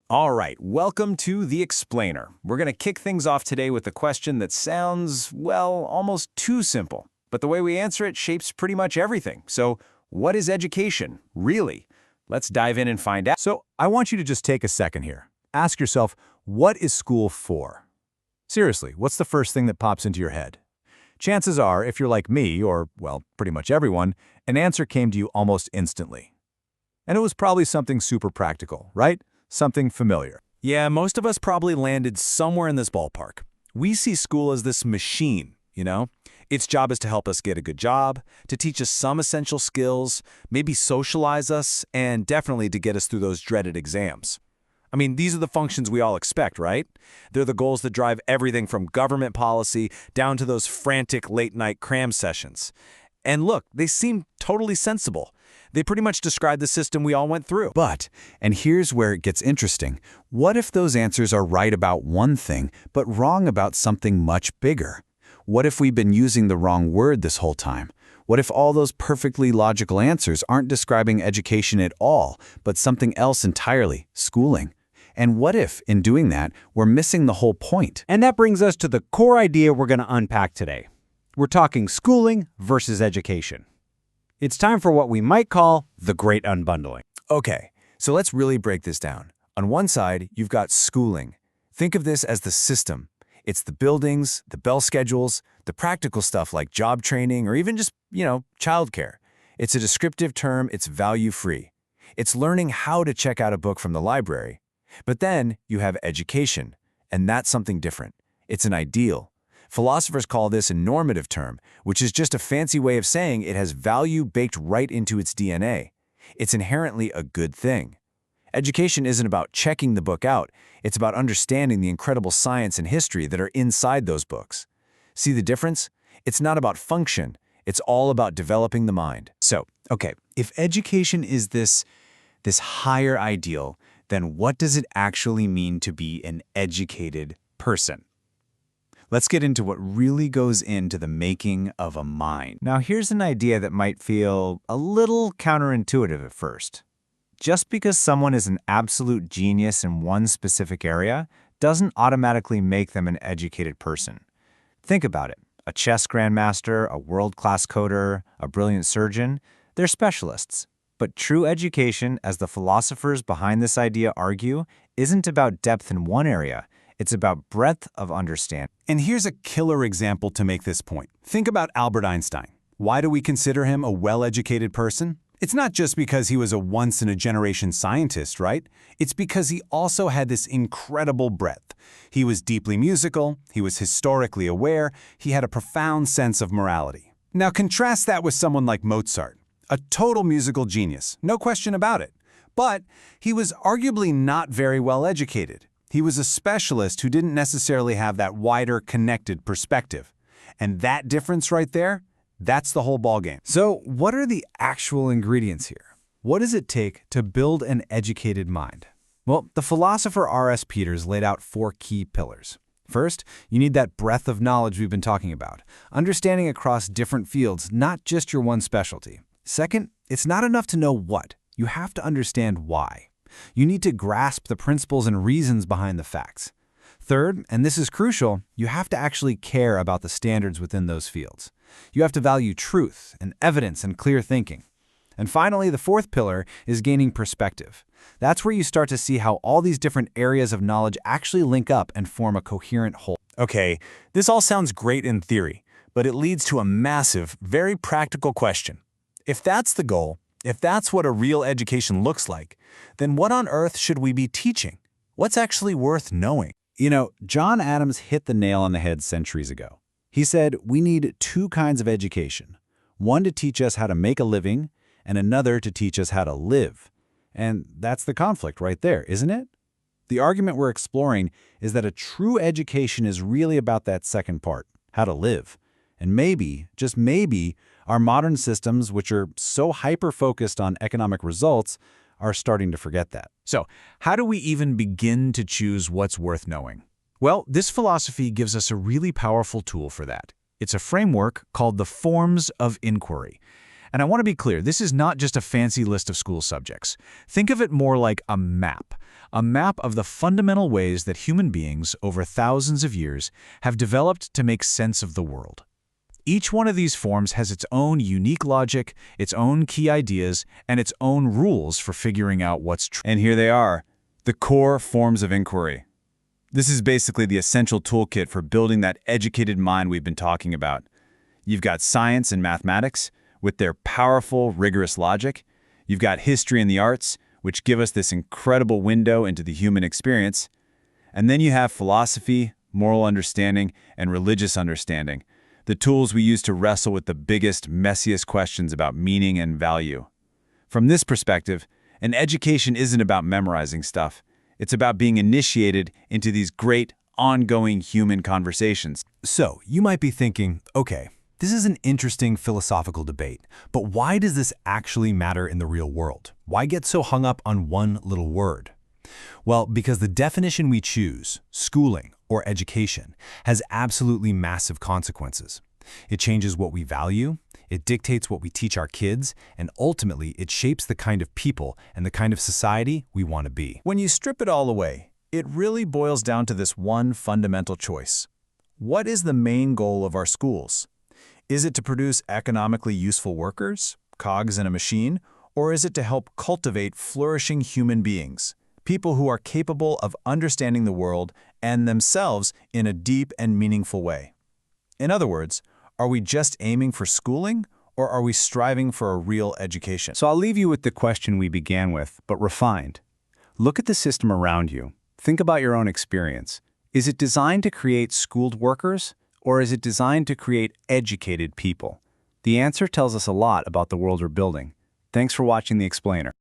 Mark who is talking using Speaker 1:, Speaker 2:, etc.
Speaker 1: All right, welcome to The Explainer. We're going to kick things off today with a question that sounds, well, almost too simple. But the way we answer it shapes pretty much everything. So, what is education, really? Let's dive in and find out.
Speaker 2: So I want you to just take a second here. Ask yourself, what is school for? Seriously, what's the first thing that pops into your head? Chances are, if you're like me, or, well, pretty much everyone, an answer came to you almost instantly. And it was probably something super practical, right? Something familiar.
Speaker 3: Yeah, most of us probably landed somewhere in this ballpark. We see school as this machine, Its job is to help us get a good job, to teach us some essential skills, maybe socialize us, and definitely to get us through those dreaded exams. I mean, these are the functions we all expect, right? They're the goals that drive everything from government policy down to those frantic late-night cram sessions. And look, they seem totally sensible. They pretty much describe the system we all went through.
Speaker 2: But, and here's where it gets interesting, what if those answers are right about one thing, but wrong about something much bigger? What if we've been using the wrong word this whole time? What if all those perfectly logical answers aren't describing education at all, but something else entirely, schooling? And what if, in doing that, we're missing the whole point?
Speaker 4: And that brings us to the core idea we're going to unpack today. We're talking schooling versus education. It's time for what we might call the great unbundling.
Speaker 1: Okay, so let's really break this down. On one side, you've got schooling. Think of this as the system. It's the buildings, the bell schedules, the practical stuff like job training or even just, childcare. It's a descriptive term, it's value-free. It's learning how to check out a book from the library. But then you have education, and that's something different. It's an ideal. Philosophers call this a normative term, which is just a fancy way of saying it has value baked right into its DNA. It's inherently a good thing. Education isn't about checking the book out, it's about understanding the incredible science and history that are inside those books. See the difference? It's not about function, it's all about developing the mind.
Speaker 2: So, okay, if education is this higher ideal, then what does it actually mean to be an educated person? Let's get into what really goes into the making of a mind. Now, here's an idea that might feel a little counterintuitive at first. Just because someone is an absolute genius in one specific area doesn't automatically make them an educated person. Think about it. A chess grandmaster, a world-class coder, a brilliant surgeon, they're specialists. But true education, as the philosophers behind this idea argue, isn't about depth in one area. It's about breadth of understanding.
Speaker 5: And here's a killer example to make this point. Think about Albert Einstein. Why do we consider him a well-educated person? It's not just because he was a once-in-a-generation scientist, right? It's because he also had this incredible breadth. He was deeply musical, he was historically aware, he had a profound sense of morality. Now contrast that with someone like Mozart, a total musical genius, no question about it. But he was arguably not very well educated. He was a specialist who didn't necessarily have that wider, connected perspective. And that difference right there, that's the whole ballgame.
Speaker 2: So, what are the actual ingredients here? What does it take to build an educated mind? Well, the philosopher R.S. Peters laid out 4 key pillars. First, you need that breadth of knowledge we've been talking about, understanding across different fields, not just your one specialty. Second, it's not enough to know what. You have to understand why. You need to grasp the principles and reasons behind the facts. Third, and this is crucial, you have to actually care about the standards within those fields. You have to value truth and evidence and clear thinking. And finally, the 4th pillar is gaining perspective. That's where you start to see how all these different areas of knowledge actually link up and form a coherent whole.
Speaker 1: Okay, this all sounds great in theory, but it leads to a massive, very practical question. If that's the goal, if that's what a real education looks like, then what on earth should we be teaching? What's actually worth knowing?
Speaker 2: John Adams hit the nail on the head centuries ago. He said we need 2 kinds of education, one to teach us how to make a living and another to teach us how to live. And that's the conflict right there, isn't it? The argument we're exploring is that a true education is really about that second part, how to live. And maybe, just maybe, our modern systems, which are so hyper-focused on economic results, are starting to forget that.
Speaker 3: So, how do we even begin to choose what's worth knowing? Well, this philosophy gives us a really powerful tool for that. It's a framework called the Forms of Inquiry. And I want to be clear, this is not just a fancy list of school subjects. Think of it more like a map a map of the fundamental ways that human beings over thousands of years have developed to make sense of the world. Each one of these forms has its own unique logic, its own key ideas, and its own rules for figuring out what's true.
Speaker 5: And here they are, the core forms of inquiry. This is basically the essential toolkit for building that educated mind we've been talking about. You've got science and mathematics, with their powerful, rigorous logic. You've got history and the arts, which give us this incredible window into the human experience. And then you have philosophy, moral understanding, and religious understanding, the tools we use to wrestle with the biggest, messiest questions about meaning and value. From this perspective, an education isn't about memorizing stuff. It's about being initiated into these great, ongoing human conversations.
Speaker 1: So, you might be thinking, okay, this is an interesting philosophical debate, but why does this actually matter in the real world? Why get so hung up on one little word? Well, because the definition we choose, schooling or education, has absolutely massive consequences. It changes what we value, it dictates what we teach our kids, and ultimately it shapes the kind of people and the kind of society we want to be.
Speaker 3: When you strip it all away, it really boils down to this one fundamental choice. What is the main goal of our schools? Is it to produce economically useful workers, cogs in a machine, or is it to help cultivate flourishing human beings, people who are capable of understanding the world and themselves in a deep and meaningful way? In other words, are we just aiming for schooling, or are we striving for a real education?
Speaker 2: So I'll leave you with the question we began with, but refined. Look at the system around you. Think about your own experience. Is it designed to create schooled workers, or is it designed to create educated people? The answer tells us a lot about the world we're building. Thanks for watching The Explainer.